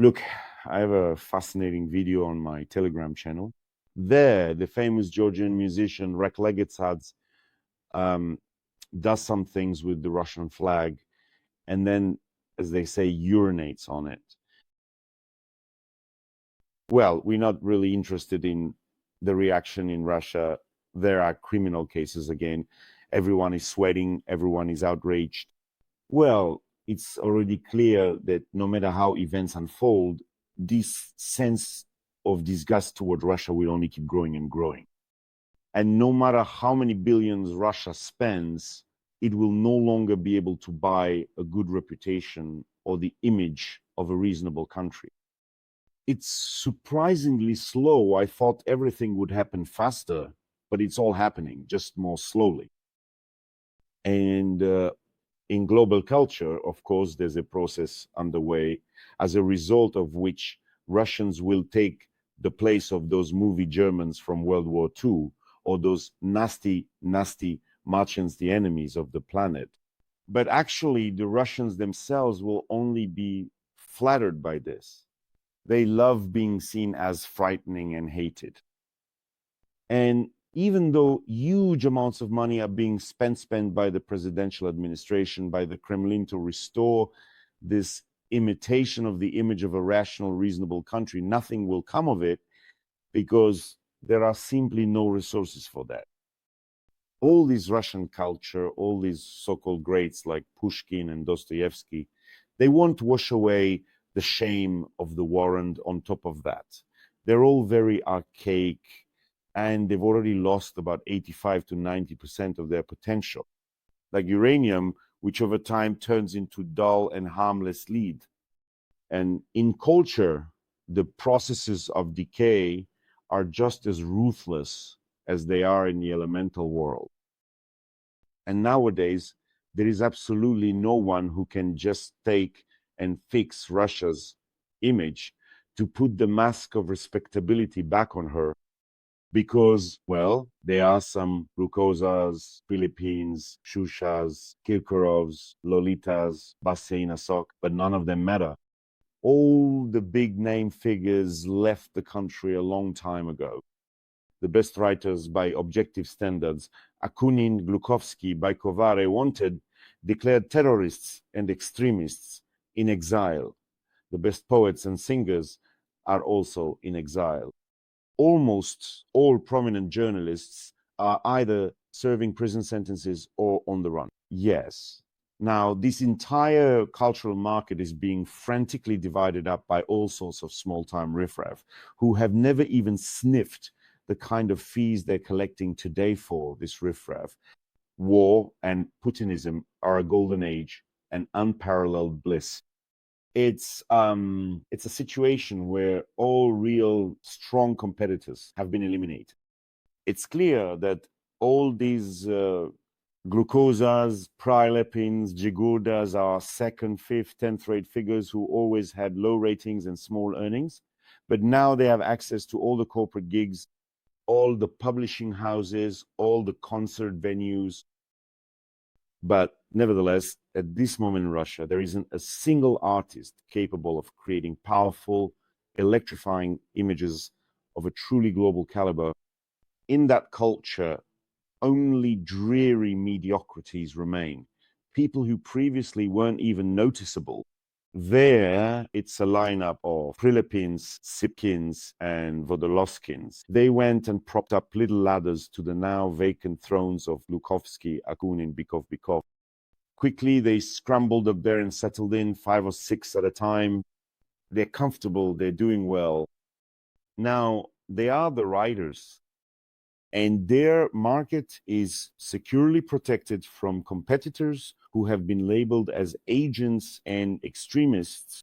Look, I have a fascinating video on my Telegram channel. There, the famous Georgian musician Rek Legetsadze does some things with the Russian flag and then, as they say, urinates on it. Well, we're not really interested in the reaction in Russia. There are criminal cases again. Everyone is sweating, everyone is outraged. Well, it's already clear that no matter how events unfold, this sense of disgust toward Russia will only keep growing and growing. And no matter how many billions Russia spends, it will no longer be able to buy a good reputation or the image of a reasonable country. It's surprisingly slow. I thought everything would happen faster, but it's all happening, just more slowly. And in global culture, of course, there's a process underway, as a result of which Russians will take the place of those movie Germans from World War II, or those nasty, nasty Martians, the enemies of the planet. But actually, the Russians themselves will only be flattered by this. They love being seen as frightening and hated. And even though huge amounts of money are being spent by the presidential administration, by the Kremlin, to restore this imitation of the image of a rational, reasonable country, nothing will come of it because there are simply no resources for that. All this Russian culture, all these so-called greats like Pushkin and Dostoevsky, they won't wash away the shame of the war. And on top of that, they're all very archaic, and they've already lost about 85 to 90% of their potential. Like uranium, which over time turns into dull and harmless lead. And in culture, the processes of decay are just as ruthless as they are in the elemental world. And nowadays, there is absolutely no one who can just take and fix Russia's image to put the mask of respectability back on her, because, well, there are some Rukosas, Philippines, Shushas, Kirkorovs, Lolitas, Baseina Sok, but none of them matter. All the big name figures left the country a long time ago. The best writers by objective standards, Akunin, Glukovsky, Baikovare, wanted, declared terrorists and extremists in exile. The best poets and singers are also in exile. Almost all prominent journalists are either serving prison sentences or on the run. Yes. Now, this entire cultural market is being frantically divided up by all sorts of small-time riffraff who have never even sniffed the kind of fees they're collecting today for this riffraff. War and Putinism are a golden age, an unparalleled bliss. It's a situation where all real strong competitors have been eliminated. It's clear that all these Glucosas, Prilepins, Jigurdas are second, fifth, 10th rate figures who always had low ratings and small earnings. But now they have access to all the corporate gigs, all the publishing houses, all the concert venues. But nevertheless, at this moment in Russia, there isn't a single artist capable of creating powerful, electrifying images of a truly global caliber. In that culture, only dreary mediocrities remain. People who previously weren't even noticeable. There, it's a lineup of Prilepins, Sipkins, and Vodolovskins. They went and propped up little ladders to the now vacant thrones of Glukovsky, Akunin, Bykov. Quickly, they scrambled up there and settled in 5 or 6 at a time. They're comfortable, they're doing well. Now, they are the writers, and their market is securely protected from competitors who have been labeled as agents and extremists